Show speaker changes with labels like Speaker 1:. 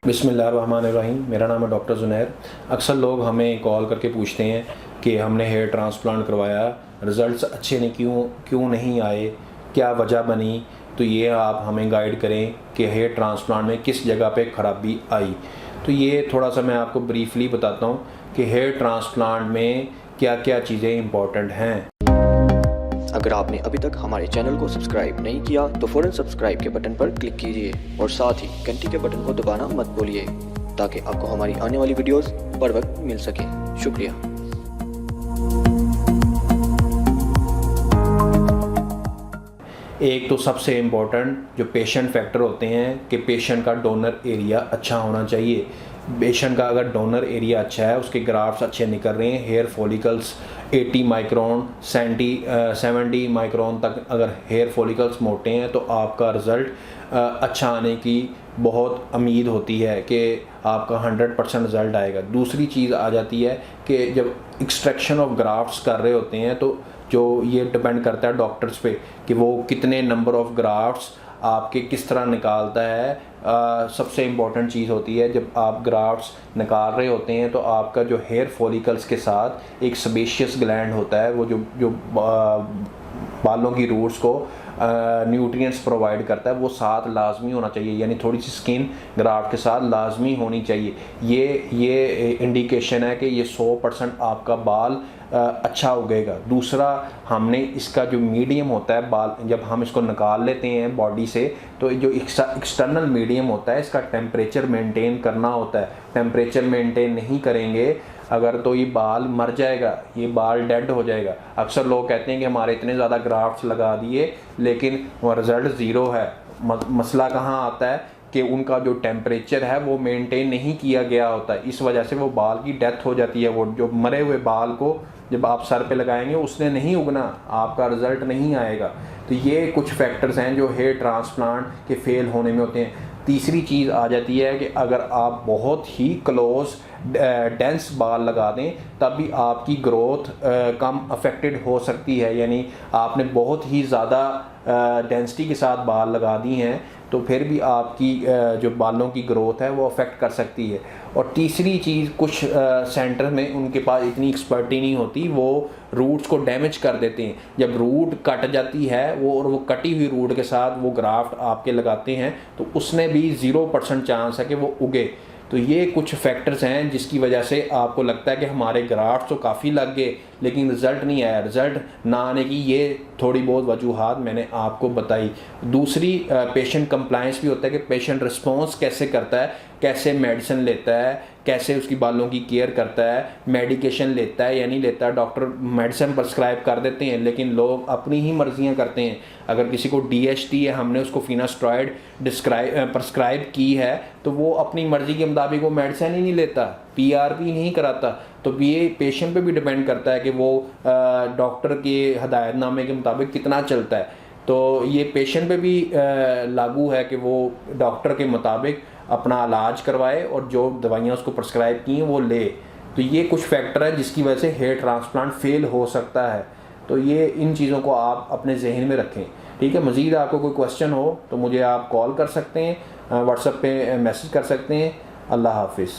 Speaker 1: बिस्मिल्लाहिर्रहमानिर्रहीम। मेरा नाम है डॉक्टर ज़ुनैर। अक्सर लोग हमें कॉल करके पूछते हैं कि हमने हेयर ट्रांसप्लांट करवाया, रिज़ल्ट्स अच्छे नहीं क्यों नहीं आए, क्या वजह बनी। तो ये आप हमें गाइड करें कि हेयर ट्रांसप्लांट में किस जगह पे ख़राबी आई। तो ये थोड़ा सा मैं आपको ब्रीफली बताता हूँ कि हेयर ट्रांसप्लांट में क्या क्या चीज़ें इम्पॉर्टेंट हैं।
Speaker 2: अगर आपने अभी तक हमारे चैनल को सब्सक्राइब नहीं किया तो फ़ौरन सब्सक्राइब के बटन पर क्लिक कीजिए और साथ ही घंटी के बटन को दबाना मत भूलिए ताकि आपको हमारी आने वाली वीडियोस बर वक्त मिल सके। शुक्रिया।
Speaker 1: एक तो सबसे इम्पोर्टेंट जो पेशेंट फैक्टर होते हैं कि पेशेंट का डोनर एरिया अच्छा होना चाहिए। पेशेंट का अगर डोनर एरिया अच्छा है, उसके ग्राफ्ट्स अच्छे निकल रहे हैं, हेयर फॉलिकल्स 80 माइक्रोन 70 माइक्रोन तक अगर हेयर फॉलिकल्स मोटे हैं तो आपका रिज़ल्ट अच्छा आने की बहुत उम्मीद होती है कि आपका 100% रिज़ल्ट आएगा। दूसरी चीज़ आ जाती है कि जब एक्सट्रैक्शन ऑफ ग्राफ्ट्स कर रहे होते हैं तो जो ये डिपेंड करता है डॉक्टर्स पे कि वो कितने नंबर ऑफ़ ग्राफ्ट्स आपके किस तरह निकालता है। सबसे इम्पॉर्टेंट चीज़ होती है जब आप ग्राफ्ट्स निकाल रहे होते हैं तो आपका जो हेयर फॉलिकल्स के साथ एक सेबेशियस ग्लैंड होता है, वो जो बालों की रूट्स को न्यूट्रिएंट्स प्रोवाइड करता है, वो साथ लाजमी होना चाहिए, यानी थोड़ी सी स्किन ग्राफ्ट के साथ लाजमी होनी चाहिए। ये इंडिकेशन है कि ये 100% आपका बाल अच्छा उगेगा। दूसरा, हमने इसका जो मीडियम होता है बाल, जब हम इसको निकाल लेते हैं बॉडी से तो जो एक्सटर्नल मीडियम होता है इसका टेम्परेचर मेंटेन करना होता है। टेम्परेचर मेंटेन नहीं करेंगे अगर तो ये बाल मर जाएगा, ये बाल डेड हो जाएगा। अक्सर लोग कहते हैं कि हमारे इतने ज़्यादा ग्राफ्ट्स लगा दिए लेकिन वो रिज़ल्ट ज़ीरो है। मसला कहाँ आता है कि उनका जो टेम्परेचर है वो मेंटेन नहीं किया गया होता है, इस वजह से वो बाल की डेथ हो जाती है। वो जो मरे हुए बाल को जब आप सर पे लगाएंगे उसने नहीं उगना, आपका रिज़ल्ट नहीं आएगा। तो ये कुछ फैक्टर्स हैं जो हेयर ट्रांसप्लांट के फेल होने में होते हैं। तीसरी चीज़ आ जाती है कि अगर आप बहुत ही क्लोज डेंस बाल लगा दें तब भी आपकी ग्रोथ कम अफेक्टेड हो सकती है, यानी आपने बहुत ही ज़्यादा डेंसिटी के साथ बाल लगा दी हैं तो फिर भी आपकी जो बालों की ग्रोथ है वो अफेक्ट कर सकती है। और तीसरी चीज़, कुछ सेंटर में उनके पास इतनी एक्सपर्टी नहीं होती, वो रूट्स को डैमेज कर देते हैं। जब रूट कट जाती है वो कटी हुई रूट के साथ वो ग्राफ्ट आपके लगाते हैं तो उसमें भी 0% चांस है कि वो उगे। तो ये कुछ फैक्टर्स हैं जिसकी वजह से आपको लगता है कि हमारे ग्राफ्ट तो काफ़ी लग गए लेकिन रिज़ल्ट नहीं आया। रिज़ल्ट ना आने की ये थोड़ी बहुत वजूहात मैंने आपको बताई। दूसरी पेशेंट कंप्लायंस भी होता है कि पेशेंट रिस्पॉन्स कैसे करता है, कैसे मेडिसिन लेता है, कैसे उसकी बालों की केयर करता है, मेडिकेशन लेता है या नहीं लेता। डॉक्टर मेडिसिन प्रिस्क्राइब कर देते हैं लेकिन लोग अपनी ही मर्जियां करते हैं। अगर किसी को DHT है, हमने उसको फिनास्टेरॉइड प्रिस्क्राइब की है तो वो अपनी मर्ज़ी के मुताबिक वो मेडिसिन ही नहीं लेता, PRP नहीं कराता। तो ये पेशेंट पे भी डिपेंड करता है कि वो डॉक्टर के हदायतनामे के मुताबिक कितना चलता है। तो ये पेशेंट पे भी लागू है कि वो डॉक्टर के मुताबिक अपना इलाज करवाए और जो दवाइयाँ उसको प्रिस्क्राइब की हैं वो ले। तो ये कुछ फैक्टर है जिसकी वजह से हेयर ट्रांसप्लांट फेल हो सकता है। तो ये इन चीज़ों को आप अपने जहन में रखें। ठीक है, मज़ीद आपको कोई क्वेश्चन हो तो मुझे आप कॉल कर सकते हैं, व्हाट्सएप पे मैसेज कर सकते हैं। अल्लाह हाफिज़।